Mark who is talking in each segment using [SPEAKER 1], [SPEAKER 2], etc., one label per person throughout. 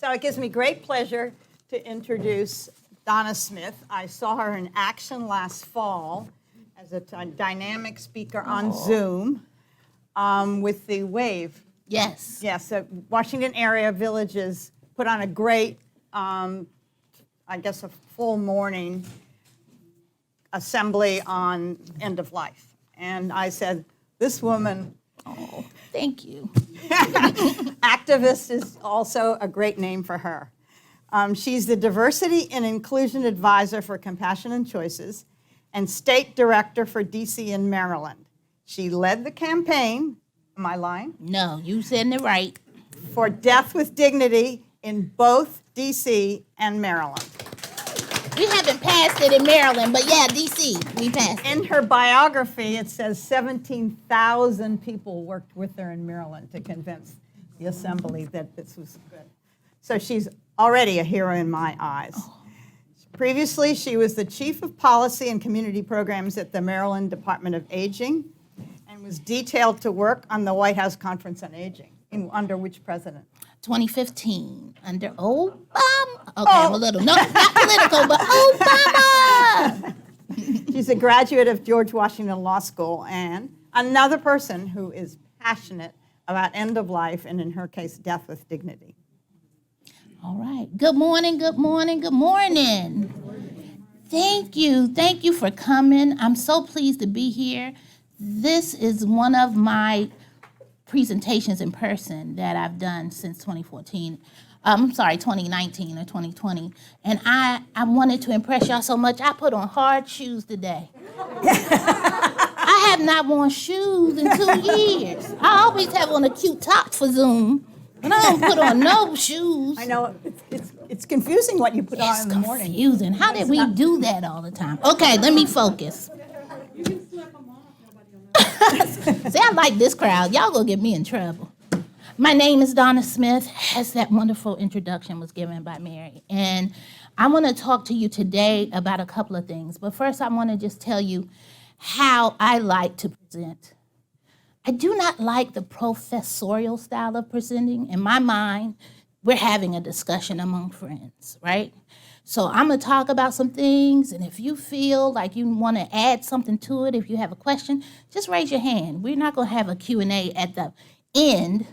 [SPEAKER 1] So it gives me great pleasure to introduce Donna Smith. I saw her in action last fall as a dynamic speaker on Zoom with the WAVE.
[SPEAKER 2] Yes.
[SPEAKER 1] Yes, so Washington area villages put on a great, I guess a full morning assembly on end of life. And I said, this woman,
[SPEAKER 2] Oh, thank you.
[SPEAKER 1] activist is also a great name for her. She's the Diversity and Inclusion Advisor for Compassion and Choices and State Director for DC and Maryland. She led the campaign, am I lying?
[SPEAKER 2] No, you said it right.
[SPEAKER 1] For Death with Dignity in both DC and Maryland.
[SPEAKER 2] We haven't passed it in Maryland, but yeah, D.C., we passed it.
[SPEAKER 1] In her biography, it says 17,000 people worked with her in Maryland to convince the assembly that this was good. So she's already a hero in my eyes. Previously, she was the Chief of Policy and Community Programs at the Maryland Department of Aging and was detailed to work on the White House Conference on Aging. Under which president?
[SPEAKER 2] 2015, under Obama. Okay, I'm a little, no, not political, but Obama.
[SPEAKER 1] She's a graduate of George Washington Law School and another person who is passionate about end of life and, in her case, death with dignity.
[SPEAKER 2] All right. Good morning, good morning, good morning. Thank you for coming. I'm so pleased to be here. This is one of my presentations in person that I've done since 2019 or 2020. And I wanted to impress y'all so much, I put on hard shoes today. I have not worn shoes in 2 years. I always have on a cute top for Zoom, but I don't put on no shoes.
[SPEAKER 1] I know, it's confusing what you put on in the morning.
[SPEAKER 2] It's confusing. How did we do that all the time? Okay, let me focus. See, I like this crowd. Y'all gonna get me in trouble. My name is Donna Smith, as that wonderful introduction was given by Mary. And I want to talk to you today about a couple of things. But first, I want to just tell you how I like to present. I do not like the professorial style of presenting. In my mind, we're having a discussion among friends, right? So I'm going to talk about some things, and if you feel like you want to add something to it, if you have a question, just raise your hand. We're not going to have a Q&A at the end.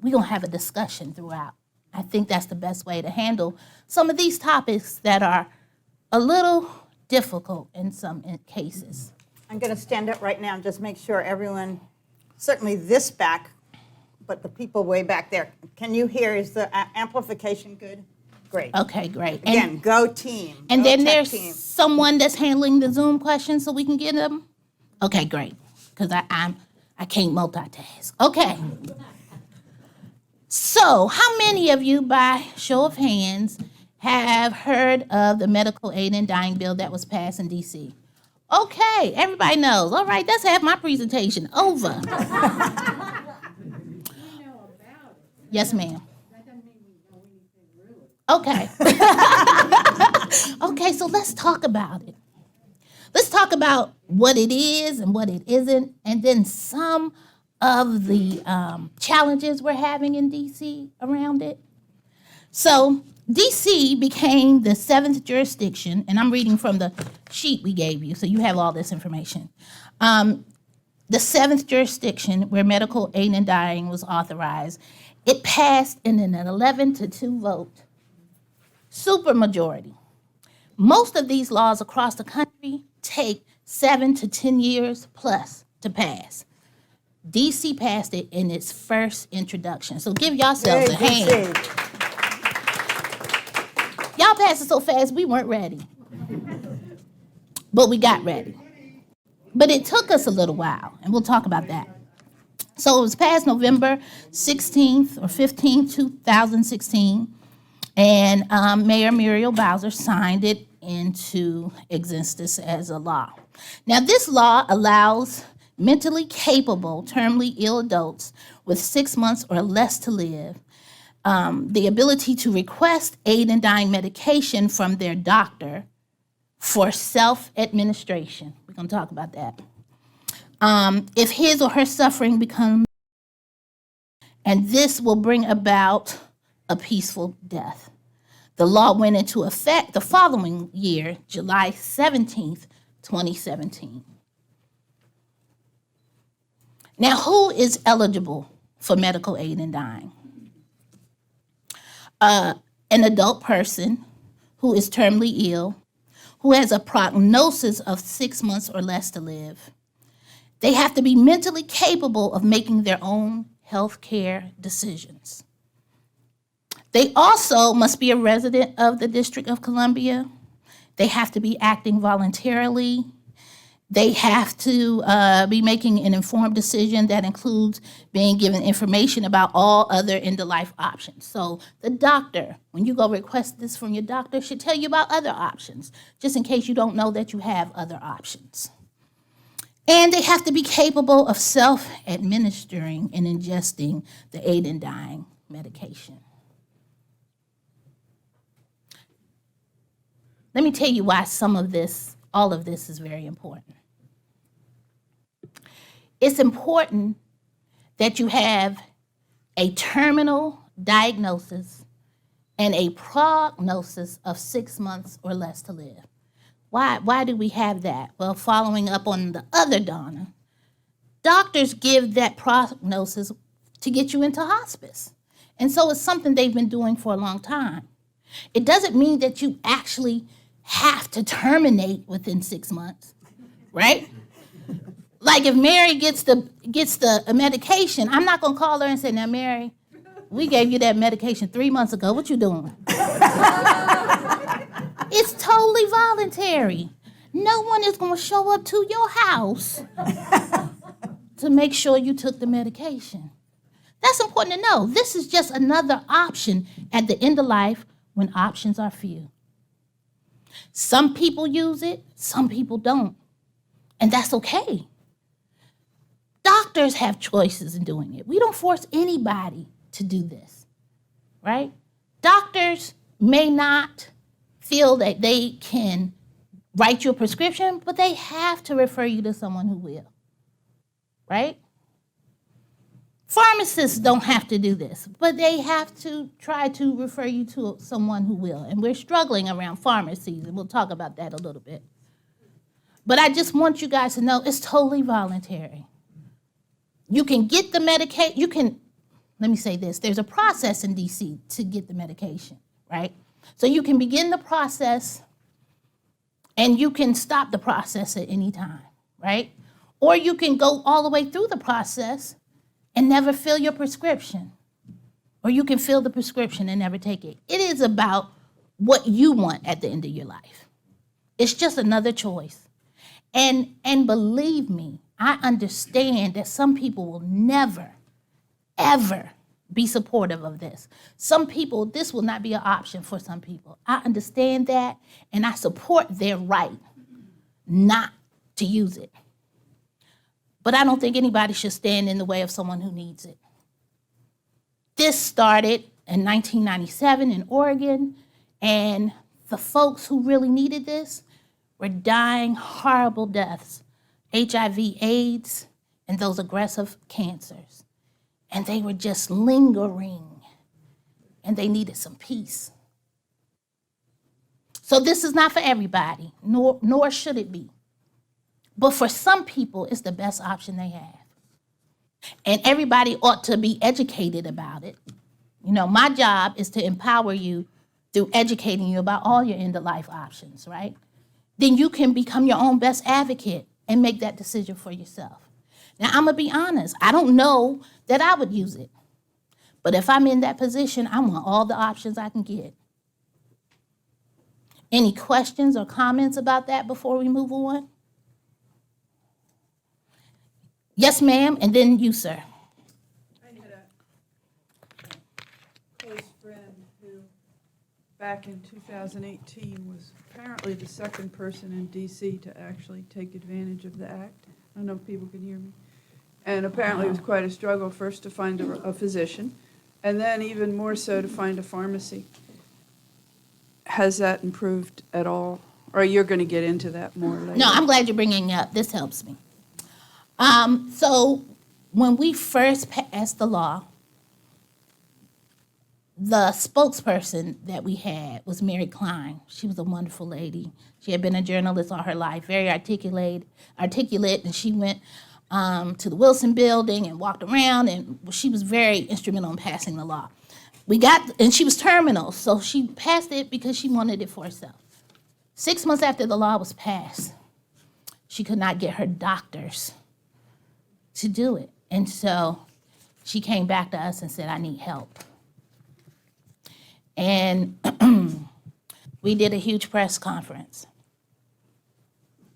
[SPEAKER 2] We're going to have a discussion throughout. I think that's the best way to handle some of these topics that are a little difficult in some cases.
[SPEAKER 1] I'm going to stand up right now and just make sure everyone, certainly this back, but the people way back there, can you hear? Is the amplification good? Great.
[SPEAKER 2] Okay, great.
[SPEAKER 1] Again, go team.
[SPEAKER 2] And
[SPEAKER 1] go
[SPEAKER 2] then there's
[SPEAKER 1] team.
[SPEAKER 2] someone that's handling the Zoom questions so we can get them? Okay, great, because I can't multitask. Okay. So how many of you, by show of hands, have heard of the medical aid and dying bill that was passed in D.C.? Okay, everybody knows. All right, that's half my presentation over. Yes, ma'am. Okay. Okay, so let's talk about it. Let's talk about what it is and what it isn't, and then some of the challenges we're having in D.C. around it. So D.C. became the 7th jurisdiction, and I'm reading from the sheet we gave you, so you have all this information. The 7th jurisdiction where medical aid and dying was authorized. It passed in an 11-2 vote. Supermajority. Most of these laws across the country take 7 to 10 years plus to pass. DC passed it in its first introduction. So give yourselves a hand. Y'all passed it so fast we weren't ready. But we got ready. But it took us a little while, and we'll talk about that. So it was passed November 16th or 15th, 2016. And Mayor Muriel Bowser signed it into existence as a law. Now, this law allows mentally capable, terminally ill adults with 6 months or less to live the ability to request aid and dying medication from their doctor for self-administration. We're going to talk about that. If his or her suffering becomes, and this will bring about a peaceful death. The law went into effect the following year, July 17th, 2017. Now, who is eligible for medical aid in dying? An adult person who is terminally ill, who has a prognosis of 6 months or less to live. They have to be mentally capable of making their own health care decisions. They also must be a resident of the District of Columbia. They have to be acting voluntarily. They have to be making an informed decision that includes being given information about all other end-of-life options. So the doctor, when you go request this from your doctor, should tell you about other options, just in case you don't know that you have other options. And they have to be capable of self-administering and ingesting the aid in dying medication. Let me tell you why all of this is very important. It's important that you have a terminal diagnosis and a prognosis of 6 months or less to live. Why do we have that? Well, following up on the other Donna, doctors give that prognosis to get you into hospice. And so it's something they've been doing for a long time. It doesn't mean that you actually have to terminate within 6 months, right? Like if Mary gets the medication, I'm not gonna call her and say, now Mary, we gave you that medication 3 months ago, what you doing? It's totally voluntary. No one is gonna show up to your house to make sure you took the medication. That's important to know. This is just another option at the end of life when options are few. Some people use it, some people don't, and that's okay. Doctors have choices in doing it. We don't force anybody to do this, right? Doctors may not feel that they can write you a prescription, but they have to refer you to someone who will, right? Pharmacists don't have to do this, but they have to try to refer you to someone who will. And we're struggling around pharmacies, and we'll talk about that a little bit. But I just want you guys to know it's totally voluntary. You can get the medication, let me say this, there's a process in DC to get the medication, right? So you can begin the process and you can stop the process at any time, right? Or you can go all the way through the process and never fill your prescription. Or you can fill the prescription and never take it. It is about what you want at the end of your life. It's just another choice. And believe me, I understand that some people will never, ever be supportive of this. Some people, this will not be an option for some people. I understand that, and I support their right not to use it. But I don't think anybody should stand in the way of someone who needs it. This started in 1997 in Oregon, and the folks who really needed this were dying horrible deaths, HIV, AIDS, and those aggressive cancers. And they were just lingering, and they needed some peace. So this is not for everybody, nor should it be. But for some people, it's the best option they have. And everybody ought to be educated about it. You know, my job is to empower you through educating you about all your end-of-life options, right? Then you can become your own best advocate and make that decision for yourself. Now, I'm going to be honest. I don't know that I would use it. But if I'm in that position, I want all the options I can get. Any questions or comments about that before we move on? Yes, ma'am, and then you, sir.
[SPEAKER 3] I had a close friend who, back in 2018, was apparently the second person in D.C. to actually take advantage of the act. I don't know if people can hear me. And apparently it was quite a struggle first to find a physician, and then even more so to find a pharmacy. Has that improved at all? Or you're going to get into that more later?
[SPEAKER 2] No, I'm glad you're bringing it up. This helps me. So when we first passed the law, the spokesperson that we had was Mary Klein. She was a wonderful lady. She had been a journalist all her life, very articulate, and she went to the Wilson Building and walked around, and she was very instrumental in passing the law. And she was terminal, so she passed it because she wanted it for herself. 6 months after the law was passed, she could not get her doctors to do it. And so she came back to us and said, I need help. And we did a huge press conference.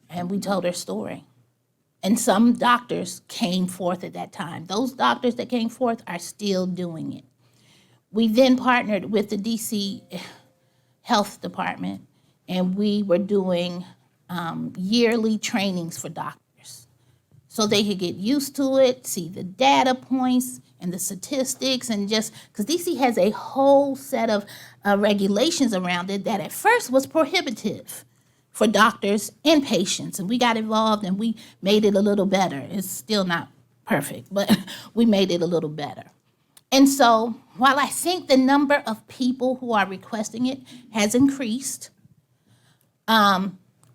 [SPEAKER 2] And we told her story. And some doctors came forth at that time. Those doctors that came forth are still doing it. We then partnered with the DC Health Department, and we were doing yearly trainings for doctors so they could get used to it, see the data points and the statistics, and just because DC has a whole set of regulations around it that at first was prohibitive for doctors and patients. And we got involved and we made it a little better. It's still not perfect, but we made it a little better. And so while I think the number of people who are requesting it has increased,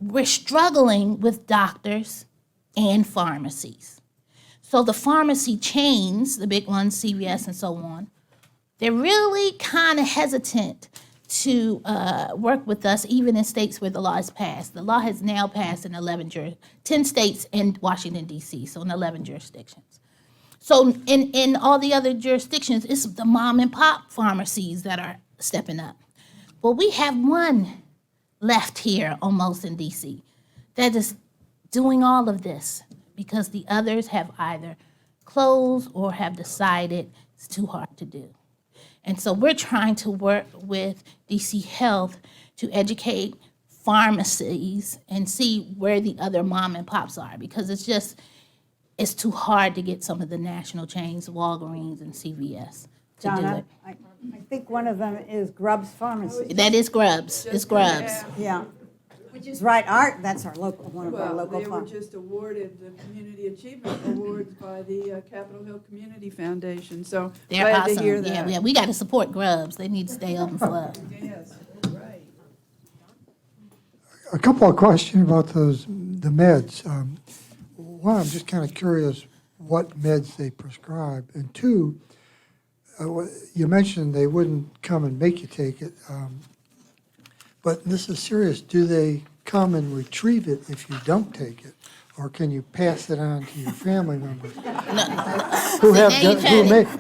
[SPEAKER 2] we're struggling with doctors and pharmacies. So the pharmacy chains, the big ones, CVS and so on, they're really kind of hesitant to work with us, even in states where the law is passed. The law has now passed in 10 states and Washington, D.C., so in 11 jurisdictions. So in all the other jurisdictions, it's the mom and pop pharmacies that are stepping up. But we have one left here almost in D.C. that is doing all of this because the others have either closed or have decided it's too hard to do. And so we're trying to work with DC Health to educate pharmacies and see where the other mom and pops are, because it's too hard to get some of the national chains, Walgreens and CVS, to do
[SPEAKER 1] Donna,
[SPEAKER 2] it.
[SPEAKER 1] I think one of them is Grubbs Pharmacy.
[SPEAKER 2] That is Grubbs. It's Grubbs.
[SPEAKER 1] Yeah, which is right. That's our local, one of our
[SPEAKER 3] Well,
[SPEAKER 1] local
[SPEAKER 3] they were
[SPEAKER 1] pharmacies.
[SPEAKER 3] just awarded the Community Achievement Awards by the Capitol Hill Community Foundation, so
[SPEAKER 2] They're
[SPEAKER 3] glad
[SPEAKER 2] awesome.
[SPEAKER 3] to hear that.
[SPEAKER 2] Yeah, we got to support Grubbs. They need to stay open for us.
[SPEAKER 3] Yes, right.
[SPEAKER 4] A couple of questions about the meds. One, I'm just kind of curious what meds they prescribe. And two, you mentioned they wouldn't come and make you take it. But this is serious. Do they come and retrieve it if you don't take it? Or can you pass it on to your family members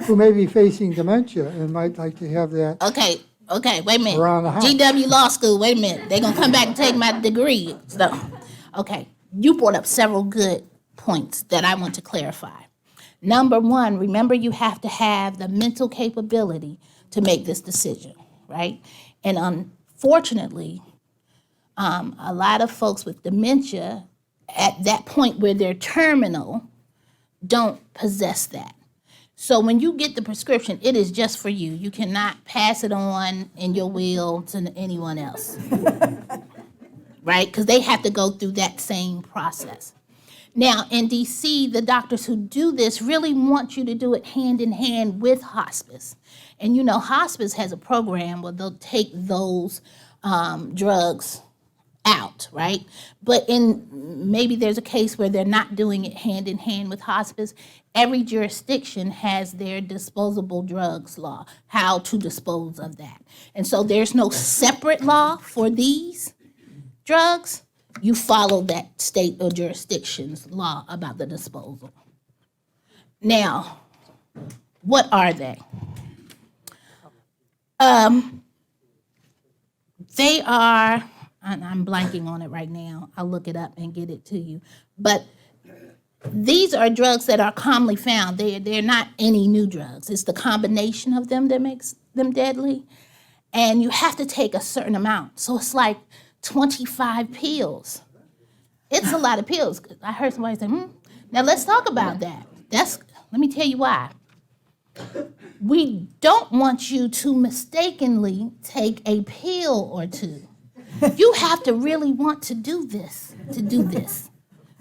[SPEAKER 4] who may be facing dementia and might like to have that?
[SPEAKER 2] Okay, wait a minute.
[SPEAKER 4] Around the house.
[SPEAKER 2] GW Law School, wait a minute. They're going to come back and take my degree. So, okay, you brought up several good points that I want to clarify. Number one, remember you have to have the mental capability to make this decision, right? And unfortunately, a lot of folks with dementia at that point where they're terminal don't possess that. So when you get the prescription, it is just for you. You cannot pass it on in your will to anyone else, right? Because they have to go through that same process. Now, in DC, the doctors who do this really want you to do it hand in hand with hospice. And you know, hospice has a program where they'll take those drugs out, right? But maybe there's a case where they're not doing it hand in hand with hospice. Every jurisdiction has their disposable drugs law, how to dispose of that. And so there's no separate law for these drugs. You follow that state or jurisdiction's law about the disposal. Now, what are they? They are, I'm blanking on it right now. I'll look it up and get it to you. But these are drugs that are commonly found. They're not any new drugs. It's the combination of them that makes them deadly. And you have to take a certain amount. So it's like 25 pills. It's a lot of pills. I heard somebody say, Now let's talk about that. Let me tell you why. We don't want you to mistakenly take a pill or two. You have to really want to do this,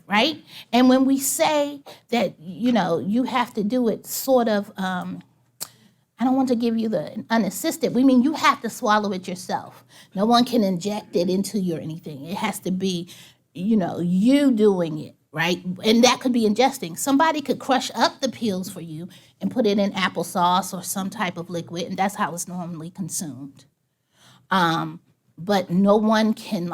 [SPEAKER 2] right? And when we say that, you have to do it sort of I don't want to give you the unassisted. We mean you have to swallow it yourself. No one can inject it into you or anything. It has to be, you doing it, right? And that could be ingesting. Somebody could crush up the pills for you and put it in applesauce or some type of liquid, and that's how it's normally consumed. But no one can,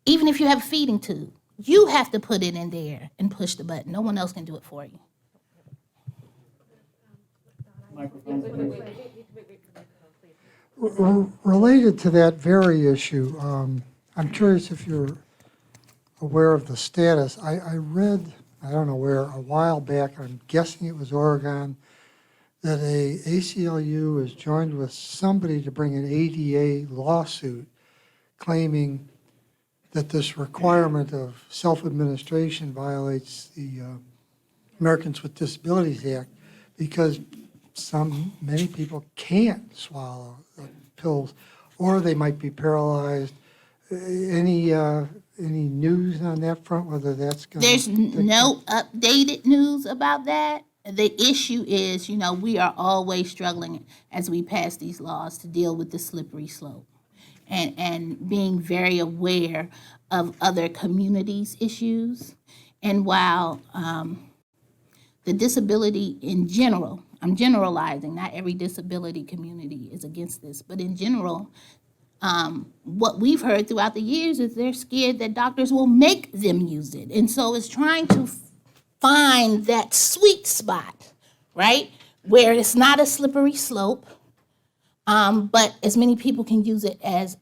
[SPEAKER 2] even if you have a feeding tube, you have to put it in there and push the button. No one else can do it for you.
[SPEAKER 4] Related to that very issue, I'm curious if you're aware of the status. I read, I don't know where, a while back, I'm guessing it was Oregon, that a ACLU has joined with somebody to bring an ADA lawsuit claiming that this requirement of self-administration violates the Americans with Disabilities Act because many people can't swallow the pills, or they might be paralyzed. Any news on that front, whether that's going to...
[SPEAKER 2] There's no updated news about that. The issue is, we are always struggling as we pass these laws to deal with the slippery slope and being very aware of other communities' issues. And while the disability in general, I'm generalizing, not every disability community is against this, but in general, what we've heard throughout the years is they're scared that doctors will make them use it. And so it's trying to find that sweet spot, right, where it's not a slippery slope, but as many people can use it as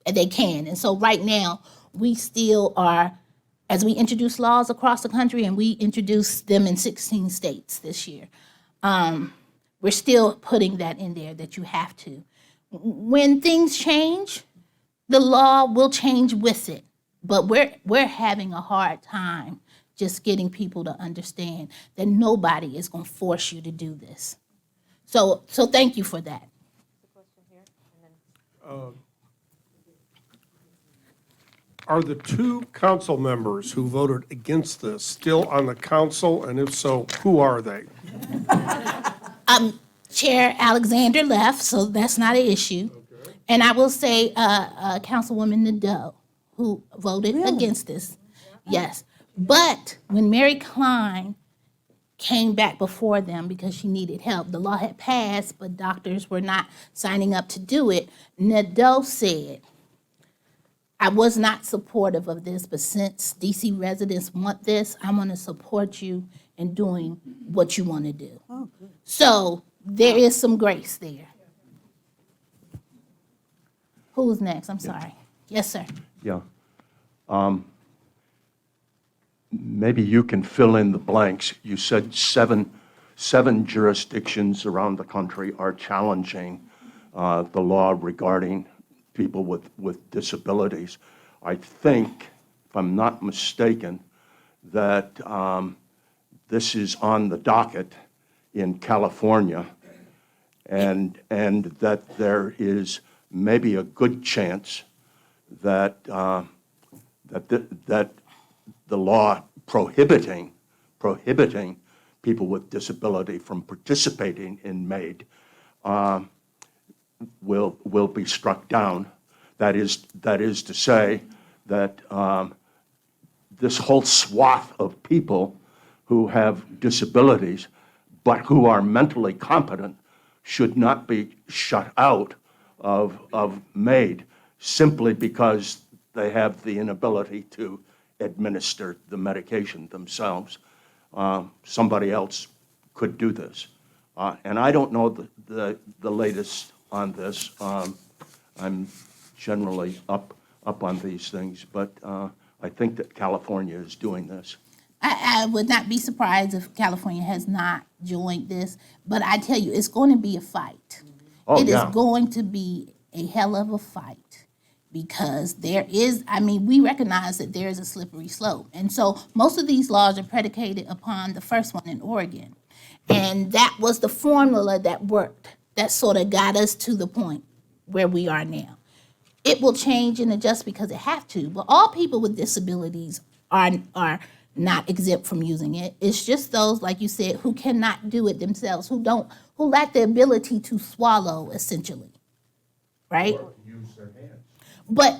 [SPEAKER 2] they can. And so right now, we still are, as we introduce laws across the country, and we introduced them in 16 states this year, we're still putting that in there that you have to. When things change, the law will change with it. But we're having a hard time just getting people to understand that nobody is going to force you to do this. So thank you for that.
[SPEAKER 5] Are the two council members who voted against this still on the council? And if so, who are they?
[SPEAKER 2] Chair Alexander left, so that's not an issue. Okay. And I will say Councilwoman Nadeau, who voted against this. Yes. But when Mary Klein came back before them because she needed help, the law had passed, but doctors were not signing up to do it. Nadeau said, I was not supportive of this, but since DC residents want this, I'm going to support you in doing what you want to do. Oh, good. So there is some grace there. Who's next? I'm sorry. Yes, sir.
[SPEAKER 6] Yeah. Maybe you can fill in the blanks. You said seven jurisdictions around the country are challenging the law regarding people with disabilities. I think, if I'm not mistaken, that this is on the docket in California, and that there is maybe a good chance that that the law prohibiting people with disability from participating in MAID will be struck down. That is to say that this whole swath of people who have disabilities but who are mentally competent should not be shut out of MAID simply because they have the inability to administer the medication themselves. Somebody else could do this. And I don't know the latest on this. I'm generally up on these things, but I think that California is doing this.
[SPEAKER 2] I would not be surprised if California has not joined this, but I tell you, it's going to be a fight.
[SPEAKER 6] Oh,
[SPEAKER 2] it
[SPEAKER 6] yeah.
[SPEAKER 2] is going to be a hell of a fight because we recognize that there is a slippery slope. And so most of these laws are predicated upon the first one in Oregon. And that was the formula that worked, that sort of got us to the point where we are now. It will change and adjust because it have to, but all people with disabilities are not exempt from using it. It's just those, like you said, who cannot do it themselves, who lack the ability to swallow, essentially, right?
[SPEAKER 6] Use their hands.
[SPEAKER 2] But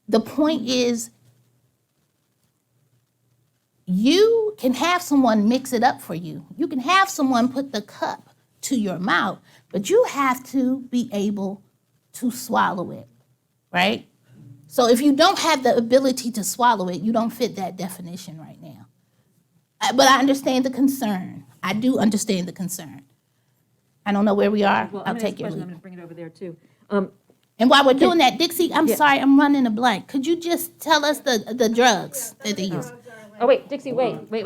[SPEAKER 2] the point is, you can have someone mix it up for you. You can have someone put the cup to your mouth, but you have to be able to swallow it, right? So if you don't have the ability to swallow it, you don't fit that definition right now. But I understand the concern. I do understand the concern. I don't know where we are.
[SPEAKER 7] Well,
[SPEAKER 2] I'll
[SPEAKER 7] I'm gonna ask
[SPEAKER 2] take
[SPEAKER 7] a
[SPEAKER 2] your
[SPEAKER 7] question.
[SPEAKER 2] lead.
[SPEAKER 7] I'm gonna bring it over there too.
[SPEAKER 2] And while we're doing that, Dixie, I'm
[SPEAKER 7] Yeah.
[SPEAKER 2] sorry, I'm running a blank. Could you just tell us the drugs that they use?
[SPEAKER 7] Oh, wait, Dixie, wait. Wait,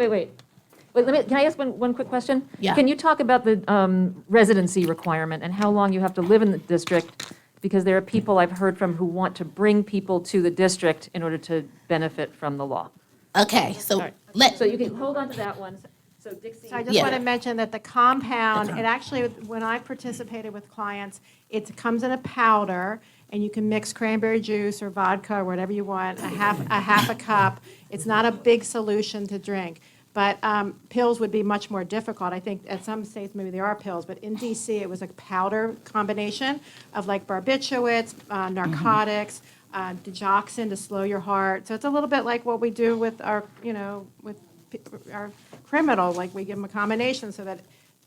[SPEAKER 7] can I ask one quick question?
[SPEAKER 2] Yeah.
[SPEAKER 7] Can you talk about the residency requirement and how long you have to live in the district? Because there are people I've heard from who want to bring people to the district in order to benefit from the law.
[SPEAKER 2] Okay, so
[SPEAKER 7] All right.
[SPEAKER 2] let,
[SPEAKER 7] So you can hold on to that one. So Dixie.
[SPEAKER 8] So I just
[SPEAKER 2] Yeah.
[SPEAKER 8] want to mention that the compound, it actually, when I participated with clients, it comes in a powder, and you can mix cranberry juice or vodka or whatever you want, a half a cup. It's not a big solution to drink. But pills would be much more difficult. I think at some states, maybe there are pills, but in DC, it was a powder combination of like barbiturates, narcotics, digoxin to slow your heart. So it's a little bit like what we do with our, with our criminal, like we give them a combination so that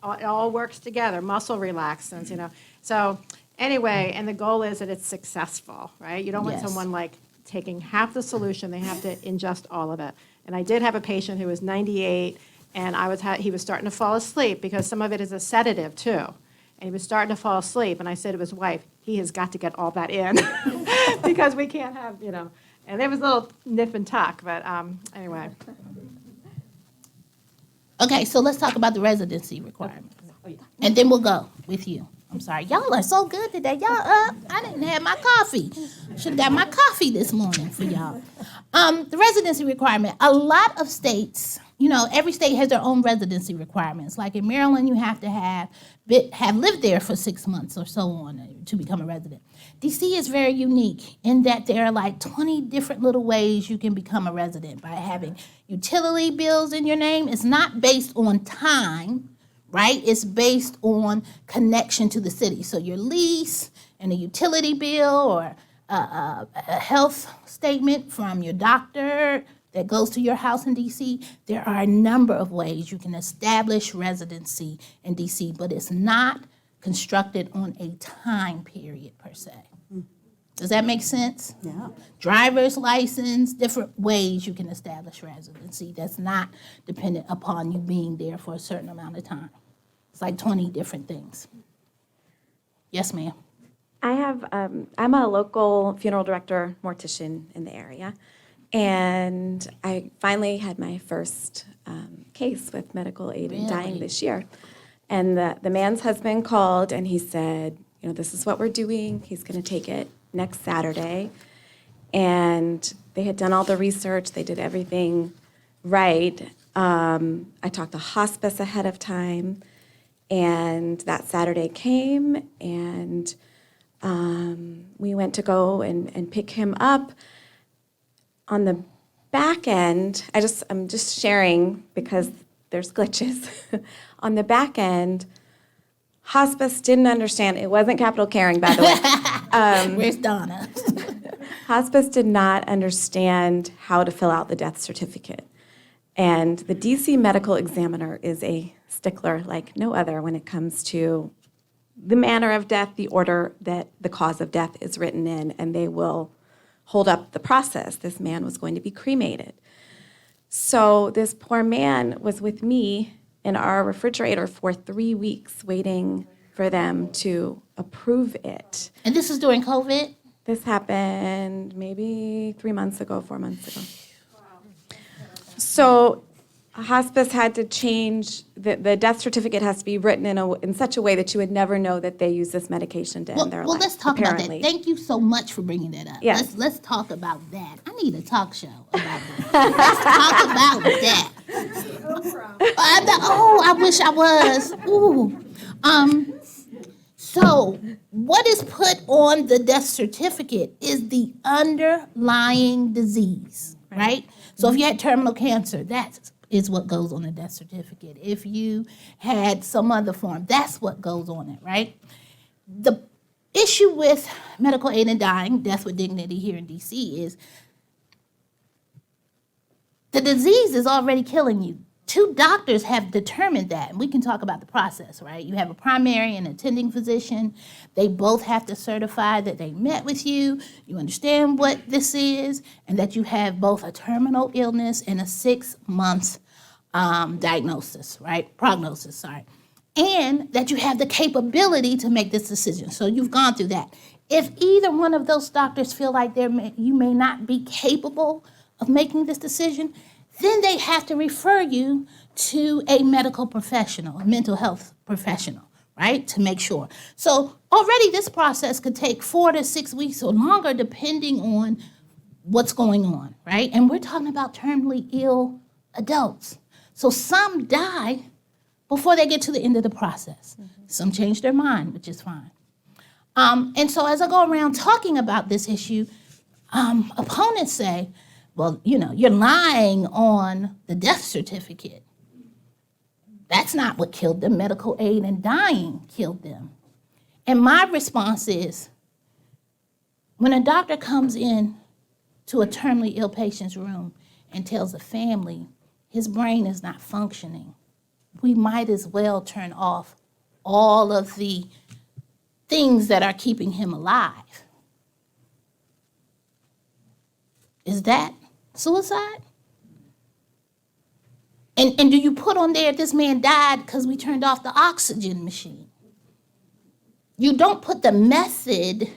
[SPEAKER 8] it all works together, muscle relaxants, So anyway, and the goal is that it's successful, right? You don't want
[SPEAKER 2] Yes.
[SPEAKER 8] someone like taking half the solution, they have to ingest all of it. And I did have a patient who was 98, and he was starting to fall asleep because some of it is a sedative too. And he was starting to fall asleep, and I said to his wife, he has got to get all that in because we can't have, and there was a little nip and tuck, but anyway.
[SPEAKER 2] okay, so let's talk about the residency requirements. And then we'll go with you. I'm sorry, y'all are so good today. Y'all up. I didn't have my coffee. Should have got my coffee this morning for y'all. The residency requirement. A lot of states, every state has their own residency requirements. Like in Maryland, you have to have lived there for 6 months or so on to become a resident. DC is very unique in that there are like 20 different little ways you can become a resident by having utility bills in your name. It's not based on time, right? It's based on connection to the city. So your lease and a utility bill or a health statement from your doctor that goes to your house in DC. There are a number of ways you can establish residency in DC, but it's not constructed on a time period per se. Does that make sense?
[SPEAKER 1] Yeah.
[SPEAKER 2] Driver's license, different ways you can establish residency. That's not dependent upon you being there for a certain amount of time. It's like 20 different things. Yes, ma'am.
[SPEAKER 9] I'm a local funeral director, mortician in the area, and I finally had my first case with medical aid in dying
[SPEAKER 2] Really?
[SPEAKER 9] this year. And the man's husband called and he said, this is what we're doing. He's going to take it next Saturday. And they had done all the research. They did everything right. I talked to hospice ahead of time. And that Saturday came, and we went to go and pick him up. On the back end, I'm just sharing because there's glitches. On the back end, hospice didn't understand. It wasn't capital caring, by the way.
[SPEAKER 2] Where's Donna?
[SPEAKER 9] Hospice did not understand how to fill out the death certificate. And the DC medical examiner is a stickler like no other when it comes to the manner of death, the order that the cause of death is written in, and they will hold up the process. This man was going to be cremated. So this poor man was with me in our refrigerator for 3 weeks waiting for them to approve it.
[SPEAKER 2] And this is during COVID?
[SPEAKER 9] This happened maybe 3 months ago, 4 months ago. So hospice had to change, the death certificate has to be written in such a way that you would never know that they use this medication to end their life.
[SPEAKER 2] Well, let's talk
[SPEAKER 9] apparently.
[SPEAKER 2] about that. Thank you so much for bringing that up.
[SPEAKER 9] Yes.
[SPEAKER 2] Let's talk about that. I need a talk show about that. Let's talk about that. I wish I was. Ooh. So what is put on the death certificate is the underlying disease, right? So if you had terminal cancer, that is what goes on the death certificate. If you had some other form, that's what goes on it, right? The issue with medical aid in dying, death with dignity here in DC, is the disease is already killing you. 2 doctors have determined that, and we can talk about the process, right? You have a primary and attending physician. They both have to certify that they met with you, you understand what this is, and that you have both a terminal illness and a 6-month diagnosis, right? Prognosis, sorry. And that you have the capability to make this decision. So you've gone through that. If either one of those doctors feel like you may not be capable of making this decision, then they have to refer you to a medical professional, a mental health professional, right, to make sure. So already this process could take 4 to 6 weeks or longer depending on what's going on, right? And we're talking about terminally ill adults. So some die before they get to the end of the process. Some change their mind, which is fine. And so as I go around talking about this issue, opponents say, well, you're lying on the death certificate. That's not what killed them. Medical aid in dying killed them. And my response is, when a doctor comes in to a terminally ill patient's room and tells the family his brain is not functioning, we might as well turn off all of the things that are keeping him alive. Is that suicide? And do you put on there, this man died because we turned off the oxygen machine? You don't put the method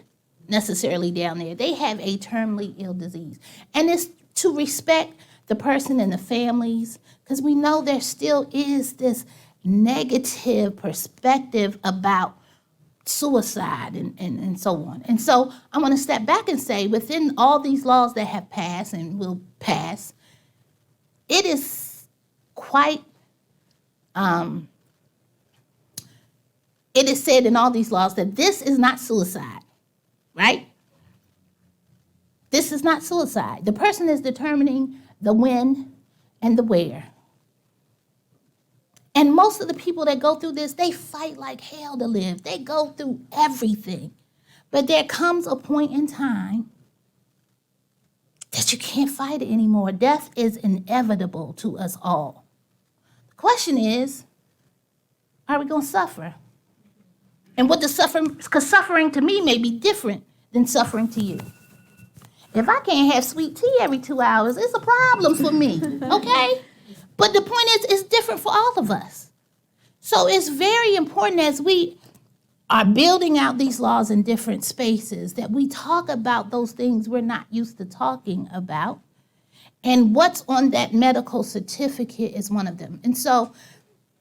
[SPEAKER 2] necessarily down there. They have a terminally ill disease. And it's to respect the person and the families, because we know there still is this negative perspective about suicide and so on. And so I want to step back and say, within all these laws that have passed and will pass, it is quite, it is said in all these laws that this is not suicide, right? This is not suicide. The person is determining the when and the where. And most of the people that go through this, they fight like hell to live. They go through everything. But there comes a point in time that you can't fight it anymore. Death is inevitable to us all. The question is, are we going to suffer? And what does suffering, because suffering to me may be different than suffering to you. If I can't have sweet tea every 2 hours, it's a problem for me, okay? But the point is, it's different for all of us. So it's very important as we are building out these laws in different spaces that we talk about those things we're not used to talking about. And what's on that medical certificate is one of them. And so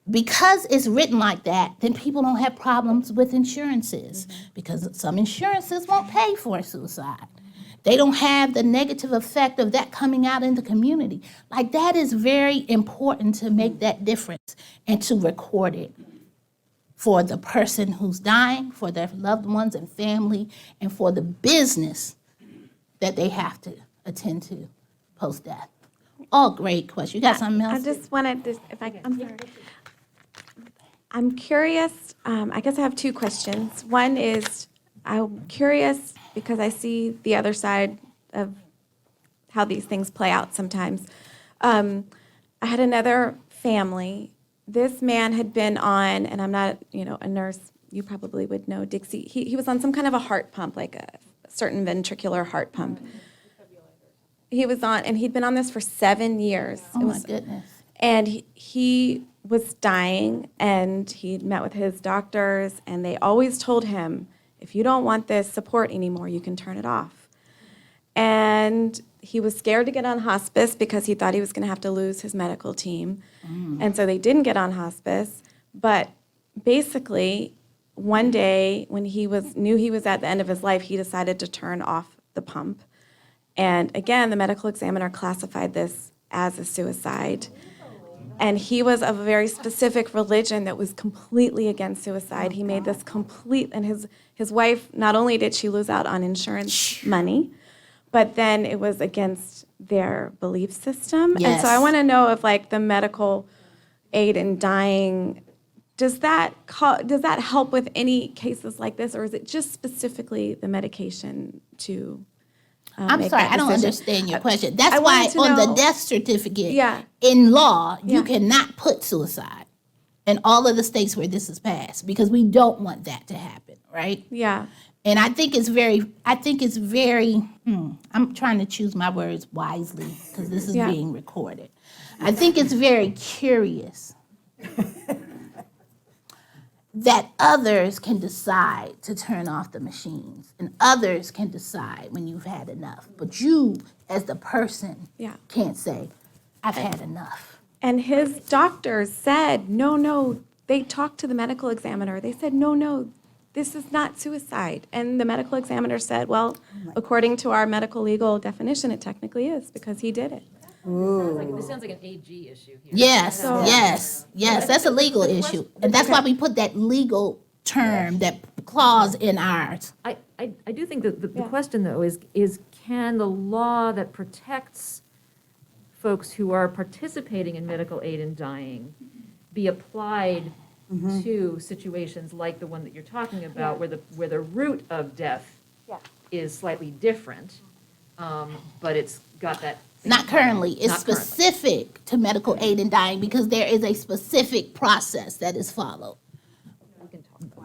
[SPEAKER 2] because it's written like that, then people don't have problems with insurances, because some insurances won't pay for suicide. They don't have the negative effect of that coming out in the community. Like, that is very important to make that difference and to record it for the person who's dying, for their loved ones and family, and for the business that they have to attend to post-death. All great questions. You got something else?
[SPEAKER 9] I just wanted to, I'm sorry. I'm curious, I guess I have 2 questions. One is, I'm curious because I see the other side of how these things play out sometimes. I had another family. This man had been on, and I'm not, a nurse, you probably would know, Dixcy. He was on some kind of a heart pump, like a certain ventricular heart pump. He was on, and he'd been on this for 7 years.
[SPEAKER 2] Oh, my goodness.
[SPEAKER 9] And he was dying, and he'd met with his doctors, and they always told him, if you don't want this support anymore, you can turn it off. And he was scared to get on hospice because he thought he was going to have to lose his medical team. And so they didn't get on hospice. But basically, one day when he knew he was at the end of his life, he decided to turn off the pump. And again, the medical examiner classified this as a suicide. And he was of a very specific religion that was completely against suicide. He made this complete, and his wife, not only did she lose out on insurance money, but then it was against their belief system. And
[SPEAKER 2] Yes.
[SPEAKER 9] so I want to know if like the medical aid in dying, does that help with any cases like this, or is it just specifically the medication to
[SPEAKER 2] I'm
[SPEAKER 9] make
[SPEAKER 2] sorry,
[SPEAKER 9] that
[SPEAKER 2] I don't
[SPEAKER 9] decision?
[SPEAKER 2] understand your question. That's
[SPEAKER 9] I
[SPEAKER 2] why
[SPEAKER 9] wanted to
[SPEAKER 2] on the
[SPEAKER 9] know-
[SPEAKER 2] death certificate,
[SPEAKER 9] Yeah.
[SPEAKER 2] in law, you
[SPEAKER 9] Yeah.
[SPEAKER 2] cannot put suicide in all of the states where this is passed, because we don't want that to happen, right?
[SPEAKER 9] Yeah.
[SPEAKER 2] And I think it's very, I'm trying to choose my words wisely, because this is
[SPEAKER 9] Yeah.
[SPEAKER 2] being recorded. I think it's very curious that others can decide to turn off the machines, and others can decide when you've had enough. But you, as the person,
[SPEAKER 9] Yeah.
[SPEAKER 2] can't say, I've had enough.
[SPEAKER 9] And his doctors said, no, they talked to the medical examiner. They said, no, this is not suicide. And the medical examiner said, well, according to our medical legal definition, it technically is because he did it.
[SPEAKER 7] This sounds like an AG issue here.
[SPEAKER 2] Yes,
[SPEAKER 9] So-
[SPEAKER 2] yes, that's a legal issue. And that's why we put that legal term, that clause in ours.
[SPEAKER 7] I do think that the
[SPEAKER 9] Yeah.
[SPEAKER 7] question, though, is can the law that protects folks who are participating in medical aid in dying be applied to situations like the one that you're talking about, where the root of death is slightly different, but it's got that.
[SPEAKER 2] Not currently. It's
[SPEAKER 7] Not currently.
[SPEAKER 2] specific to medical aid in dying, because there is a specific process that is followed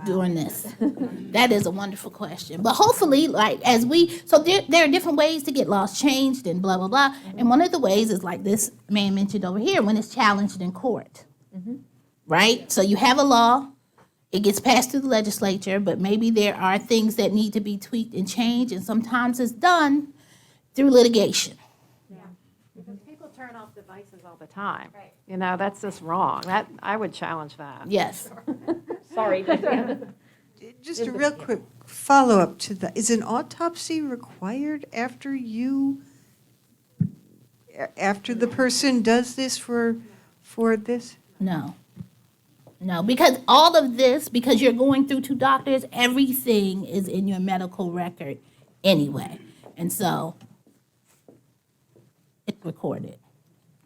[SPEAKER 2] during this. That is a wonderful question. But hopefully, like, so there are different ways to get laws changed and blah, blah, blah. And one of the ways is like this man mentioned over here, when it's challenged in court. Right? So you have a law, it gets passed through the legislature, but maybe there are things that need to be tweaked and changed, and sometimes it's done through litigation.
[SPEAKER 8] Because people turn off devices all the time. Right. You know, that's just wrong. I would challenge that.
[SPEAKER 2] Yes.
[SPEAKER 7] Sorry.
[SPEAKER 10] Just a real quick follow-up to that. Is an autopsy required after the person does this for this?
[SPEAKER 2] No, because all of this, because you're going through two doctors, everything is in your medical record anyway. And so it's recorded.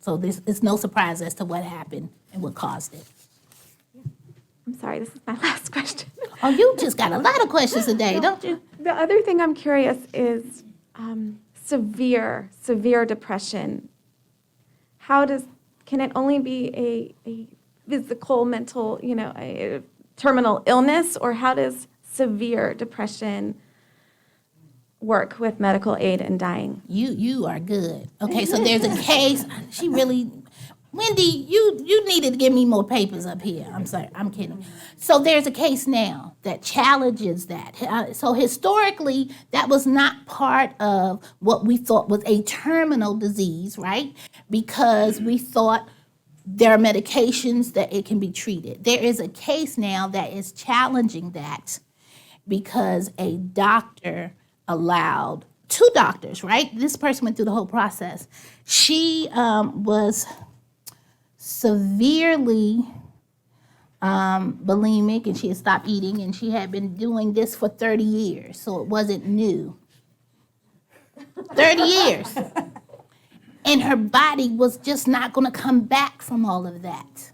[SPEAKER 2] So it's no surprise as to what happened and what caused it.
[SPEAKER 9] I'm sorry, this is my last question.
[SPEAKER 2] Oh, you just got a lot of questions today, don't you?
[SPEAKER 9] The other thing I'm curious is severe depression. Can it only be a physical, mental, a terminal illness, or how does severe depression work with medical aid in dying?
[SPEAKER 2] You are good. Okay, so there's a case. Wendy, you needed to give me more papers up here. I'm sorry, I'm kidding. So there's a case now that challenges that. So historically, that was not part of what we thought was a terminal disease, right? Because we thought there are medications that it can be treated. There is a case now that is challenging that because a doctor allowed, two doctors, right? This person went through the whole process. She was severely bulimic, and she had stopped eating, and she had been doing this for 30 years, so it wasn't new. 30 years. And her body was just not going to come back from all of that.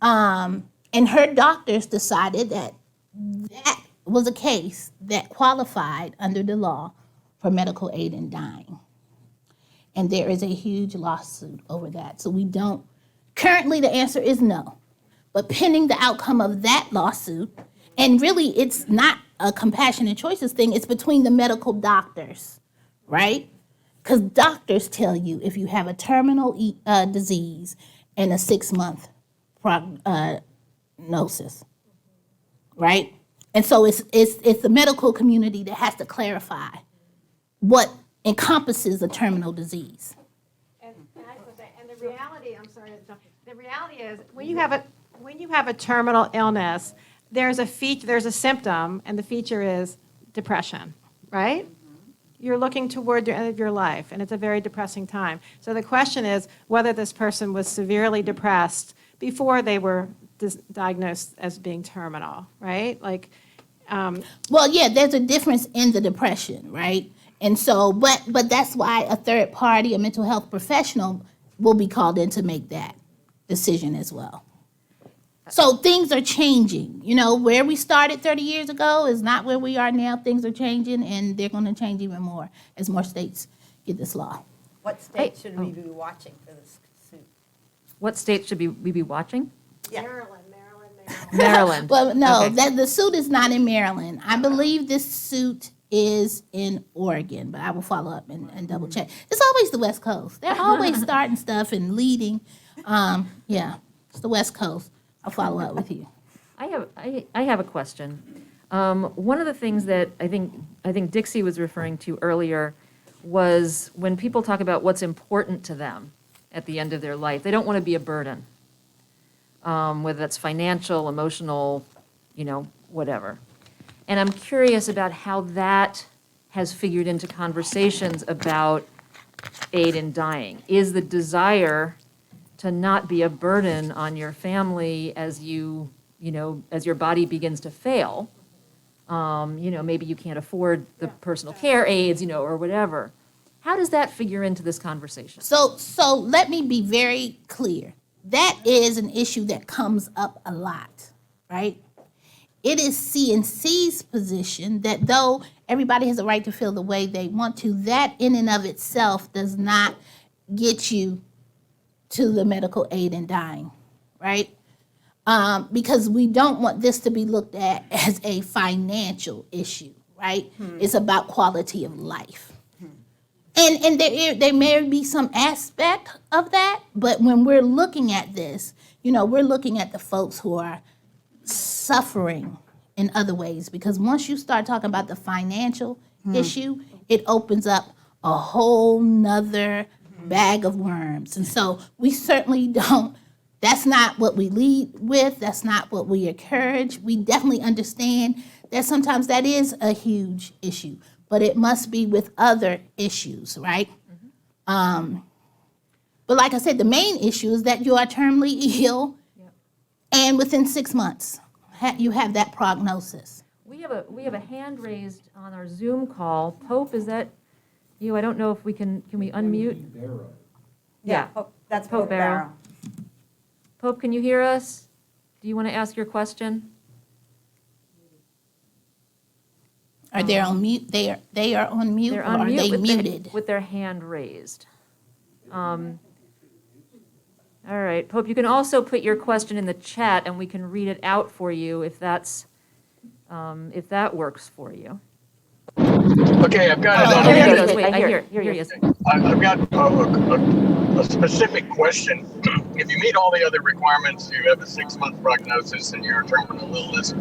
[SPEAKER 2] And her doctors decided that that was a case that qualified under the law for medical aid in dying. And there is a huge lawsuit over that. So currently the answer is no. But pending the outcome of that lawsuit, and really it's not a compassionate choices thing, it's between the medical doctors, right? Because doctors tell you if you have a terminal disease and a 6-month prognosis, right? And so it's the medical community that has to clarify what encompasses a terminal disease.
[SPEAKER 8] And the reality, I'm sorry, the reality is when you have a terminal illness, there's a symptom, and the feature is depression, right? You're looking toward the end of your life, and it's a very depressing time. So the question is whether this person was severely depressed before they were diagnosed as being terminal, right?
[SPEAKER 2] Well, yeah, there's a difference in the depression, right? And so, but that's why a third party, a mental health professional, will be called in to make that decision as well. So things are changing. You know, where we started 30 years ago is not where we are now. Things are changing, and they're going to change even more as more states get this law.
[SPEAKER 1] What state should we be watching for this suit?
[SPEAKER 7] What state should we be watching?
[SPEAKER 8] Maryland.
[SPEAKER 7] Maryland.
[SPEAKER 2] Well, no,
[SPEAKER 7] Okay.
[SPEAKER 2] the suit is not in Maryland. I believe this suit is in Oregon, but I will follow up and double check. It's always the West Coast. They're always starting stuff and leading. Yeah, it's the West Coast. I'll follow up with you.
[SPEAKER 7] I have a question. One of the things that I think Dixie was referring to earlier was when people talk about what's important to them at the end of their life, they don't want to be a burden, whether that's financial, emotional, whatever. And I'm curious about how that has figured into conversations about aid in dying. Is the desire to not be a burden on your family as as your body begins to fail? Maybe you can't afford the personal care aids, or whatever. How does that figure into this conversation?
[SPEAKER 2] So let me be very clear. That is an issue that comes up a lot, right? It is CNC's position that though everybody has a right to feel the way they want to, that in and of itself does not get you to the medical aid in dying, right? Because we don't want this to be looked at as a financial issue, right? It's about quality of life. And there may be some aspect of that, but when we're looking at this, we're looking at the folks who are suffering in other ways, because once you start talking about the financial issue, it opens up a whole nother bag of worms. And so we certainly don't, that's not what we lead with, that's not what we encourage. We definitely understand that sometimes that is a huge issue, but it must be with other issues, right? But like I said, the main issue is that you are terminally ill, and within 6 months, you have that prognosis.
[SPEAKER 7] We have a hand raised on our Zoom call. Pope, is that you? I don't know if can we unmute? Yeah.
[SPEAKER 1] That's
[SPEAKER 7] Pope
[SPEAKER 1] Pope
[SPEAKER 7] Barrow.
[SPEAKER 1] Barrow.
[SPEAKER 7] Pope, can you hear us? Do you want to ask your question?
[SPEAKER 2] Are they on mute? They are on mute,
[SPEAKER 7] They're
[SPEAKER 2] or
[SPEAKER 7] on
[SPEAKER 2] are
[SPEAKER 7] mute
[SPEAKER 2] they
[SPEAKER 7] with
[SPEAKER 2] muted?
[SPEAKER 7] with their hand raised. All right, Pope, you can also put your question in the chat and we can read it out for you if that works for you.
[SPEAKER 11] Okay, I've got it
[SPEAKER 7] Oh,
[SPEAKER 11] on
[SPEAKER 7] here he
[SPEAKER 11] mute.
[SPEAKER 7] goes. Wait, here he is.
[SPEAKER 11] I've got a specific question. If you meet all the other requirements, you have a 6-month prognosis and you're a terminal illness,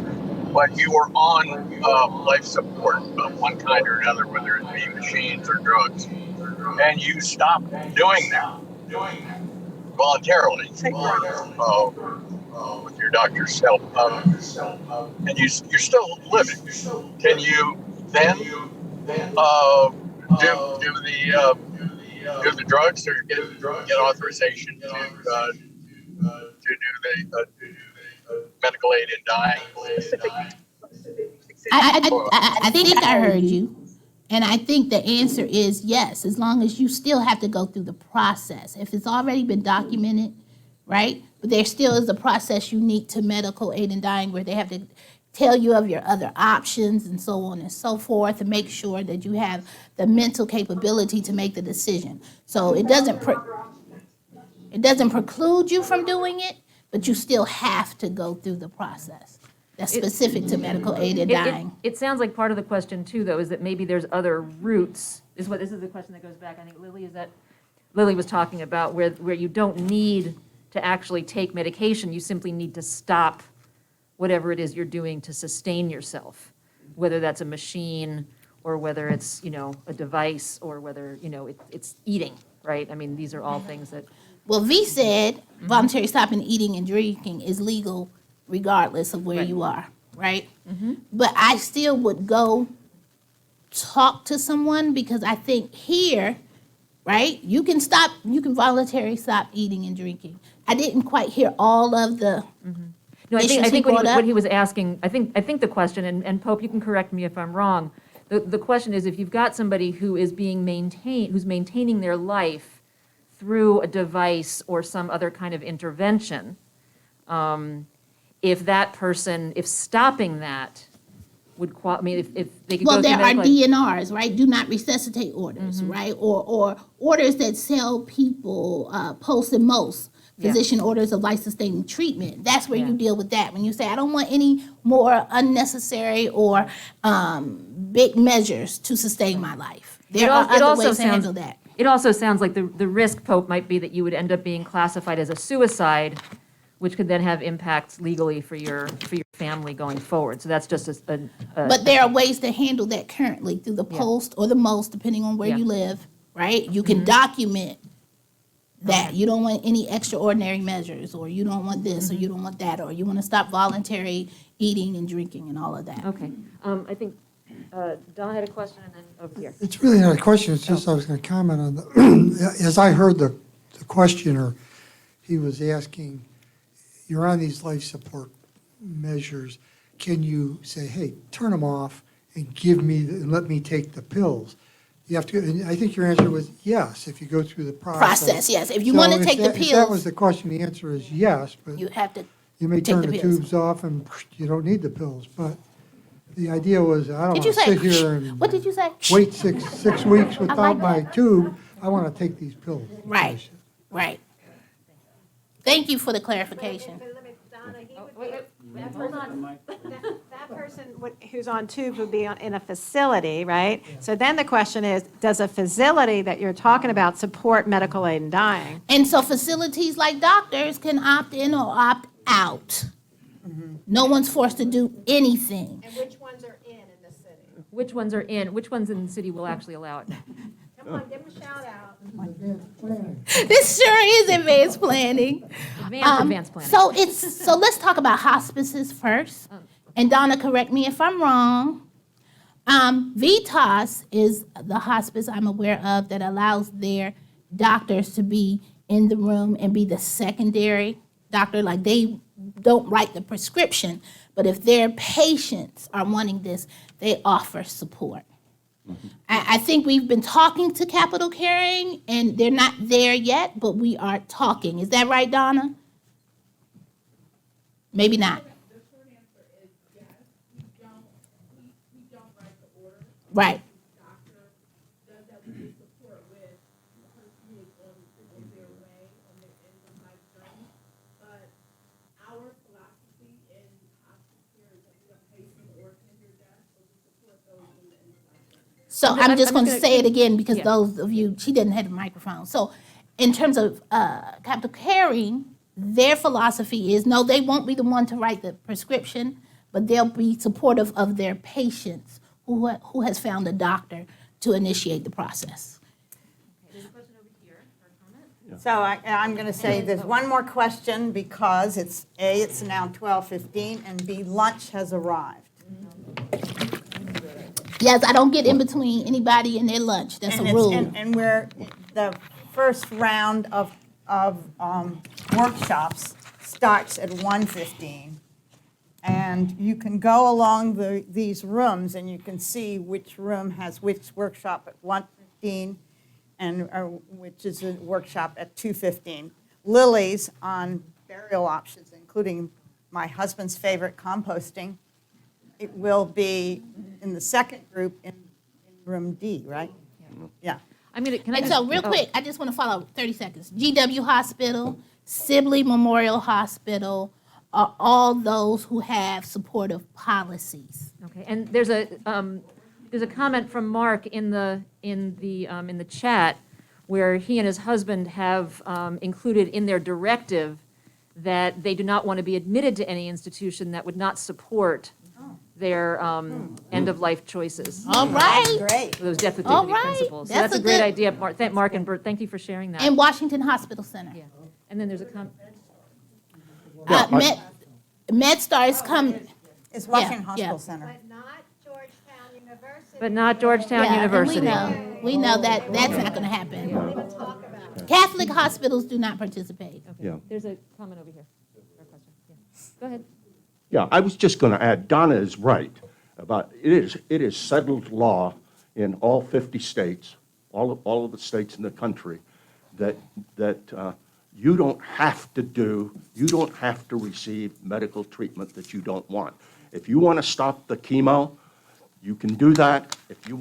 [SPEAKER 11] but you are on life support of one kind or another, whether it be machines or drugs, and you stop doing that voluntarily with your doctor's help, and you're still living, can you then do the drugs or get authorization to do the medical aid in dying?
[SPEAKER 2] I think I heard you, and I think the answer is yes, as long as you still have to go through the process. If it's already been documented, right? But there still is a process unique to medical aid in dying where they have to tell you of your other options and so on and so forth, to make sure that you have the mental capability to make the decision. So it doesn't preclude you from doing it, but you still have to go through the process. That's specific to medical aid in dying.
[SPEAKER 7] It sounds like part of the question too, though, is that maybe there's other routes. This is the question that goes back. I think Lily was talking about where you don't need to actually take medication. You simply need to stop whatever it is you're doing to sustain yourself, whether that's a machine or whether it's, a device or whether, it's eating, right? I mean, these are all things that.
[SPEAKER 2] Well, V said voluntary stopping eating and drinking is legal regardless of where you are, right? But I still would go talk to someone, because I think here, right, you can voluntarily stop eating and drinking. I didn't quite hear all of the
[SPEAKER 7] No, I
[SPEAKER 2] issues
[SPEAKER 7] think
[SPEAKER 2] he brought
[SPEAKER 7] what he
[SPEAKER 2] up.
[SPEAKER 7] was asking, I think the question, and Pope, you can correct me if I'm wrong, The question is, if you've got somebody who is being maintained, who's maintaining their life through a device or some other kind of intervention, if that person, if stopping that would, I mean, if they could go
[SPEAKER 2] Well,
[SPEAKER 7] through
[SPEAKER 2] there are
[SPEAKER 7] medical-
[SPEAKER 2] DNRs, right? Do not resuscitate orders, right? Or orders that tell people, post and most,
[SPEAKER 7] Yeah.
[SPEAKER 2] physician orders of life-sustaining treatment. That's where
[SPEAKER 7] Yeah.
[SPEAKER 2] you deal with that. When you say, I don't want any more unnecessary or big measures to sustain my life. There are other ways to handle that.
[SPEAKER 7] It also sounds like the risk, Pope, might be that you would end up being classified as a suicide, which could then have impacts legally for your family going forward. So that's just a
[SPEAKER 2] But there are ways to handle that currently through the
[SPEAKER 7] Yeah.
[SPEAKER 2] post or the most, depending on where
[SPEAKER 7] Yeah.
[SPEAKER 2] you live, right? You can document that you don't want any extraordinary measures, or you don't want this, or you don't want that, or you want to stop voluntary eating and drinking and all of that.
[SPEAKER 7] Okay. I think Donna had a question, and then over here.
[SPEAKER 4] It's really not a question, it's just I was going to comment on the, as I heard the questioner, he was asking, you're on these life support measures, can you say, hey, turn them off and give me, and let me take the pills? You have to, and I think your answer was yes, if you go through the
[SPEAKER 2] Process, yes. If you
[SPEAKER 4] So
[SPEAKER 2] want to
[SPEAKER 4] if
[SPEAKER 2] take the
[SPEAKER 4] that- If that was
[SPEAKER 2] pills,
[SPEAKER 4] the question, the answer is yes, but
[SPEAKER 2] you have to,
[SPEAKER 4] you may
[SPEAKER 2] take
[SPEAKER 4] turn
[SPEAKER 2] the
[SPEAKER 4] the
[SPEAKER 2] pills.
[SPEAKER 4] tubes off and you don't need the pills. But the idea was, I don't
[SPEAKER 2] did
[SPEAKER 4] want
[SPEAKER 2] you
[SPEAKER 4] to sit here
[SPEAKER 2] say, what
[SPEAKER 4] and
[SPEAKER 2] did you say?
[SPEAKER 4] wait six weeks without
[SPEAKER 2] like
[SPEAKER 4] my
[SPEAKER 2] that.
[SPEAKER 4] tube. I want to take these pills.
[SPEAKER 2] Right, right. Thank you for the clarification.
[SPEAKER 7] Hold on.
[SPEAKER 8] That person who's on tubes would be in a facility, right? So then the question is, does a facility that you're talking about support medical aid in dying?
[SPEAKER 2] And so facilities like doctors can opt in or opt out. No one's forced to do anything.
[SPEAKER 8] And which ones are in the city?
[SPEAKER 7] Which ones are in, which ones in the city will actually allow it?
[SPEAKER 8] Come on, give them a shout out.
[SPEAKER 2] This sure is advanced planning.
[SPEAKER 7] Advanced planning.
[SPEAKER 2] So let's talk about hospices first. And Donna, correct me if I'm wrong. VITAS is the hospice I'm aware of that allows their doctors to be in the room and be the secondary doctor. Like, they don't write the prescription, but if their patients are wanting this, they offer support. I think we've been talking to Capital Caring, and they're not there yet, but we are talking. Is that right, Donna? Maybe not.
[SPEAKER 12] The short answer is yes. We don't write the order.
[SPEAKER 2] Right.
[SPEAKER 12] The doctor does that with the support with the person who is on their way, on their end of life journey. But our philosophy in hospice care is that we don't pay for or tender death, so we support those in the end of life journey.
[SPEAKER 2] So I'm just going to say it again because
[SPEAKER 7] Yeah.
[SPEAKER 2] those of you, she didn't have a microphone. So in terms of Capital Caring, their philosophy is, no, they won't be the one to write the prescription, but they'll be supportive of their patients who has found a doctor to initiate the process.
[SPEAKER 7] There's a question over here for a comment.
[SPEAKER 1] So I'm going to say there's one more question because it's now 12:15, and B, lunch has arrived.
[SPEAKER 2] Yes, I don't get in between anybody and their lunch. That's a
[SPEAKER 1] And it's-
[SPEAKER 2] rule.
[SPEAKER 1] And we're, the first round of workshops starts at 1:15. And you can go along these rooms and you can see which room has which workshop at 1:15 and which is a workshop at 2:15. Lily's on burial options, including my husband's favorite, composting. It will be in the second group in room D, right? Yeah.
[SPEAKER 7] I'm gonna, can I
[SPEAKER 2] And
[SPEAKER 7] just?
[SPEAKER 2] so real
[SPEAKER 7] oh,
[SPEAKER 2] quick, I just want to follow up 30 seconds. GW Hospital, Sibley Memorial Hospital are all those who have supportive policies.
[SPEAKER 7] Okay, and there's a comment from Mark in the chat where he and his husband have included in their directive that they do not want to be admitted to any institution that would not support their end-of-life choices.
[SPEAKER 2] All right.
[SPEAKER 1] Great.
[SPEAKER 7] Those death with
[SPEAKER 2] All
[SPEAKER 7] dignity
[SPEAKER 2] right.
[SPEAKER 7] principles. So
[SPEAKER 2] That's
[SPEAKER 7] that's
[SPEAKER 2] a
[SPEAKER 7] a great
[SPEAKER 2] good-
[SPEAKER 7] idea, Mark. Mark and Bert, thank you for sharing that.
[SPEAKER 2] And Washington Hospital Center.
[SPEAKER 7] Yeah, and then there's a comment.
[SPEAKER 2] MedStar is coming.
[SPEAKER 1] It's Washington
[SPEAKER 2] yeah.
[SPEAKER 1] Hospital Center.
[SPEAKER 8] But not Georgetown University.
[SPEAKER 7] But not Georgetown
[SPEAKER 2] Yeah, and
[SPEAKER 7] University.
[SPEAKER 2] we know that that's not going to happen. Catholic hospitals do not participate.
[SPEAKER 6] Yeah.
[SPEAKER 7] There's a comment over here. Or a question. Yeah. Go ahead.
[SPEAKER 6] Yeah, I was just going to add, Donna is right. It is settled law in all 50 states, all of the states in the country, that you don't have to receive medical treatment that you don't want. If you want to stop the chemo, you can do that. If you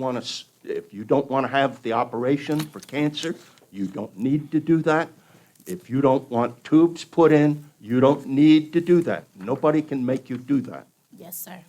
[SPEAKER 6] don't want to have the operation for cancer, you don't need to do that. If you don't want tubes put in, you don't need to do that. Nobody can make you do that.
[SPEAKER 2] Yes, sir.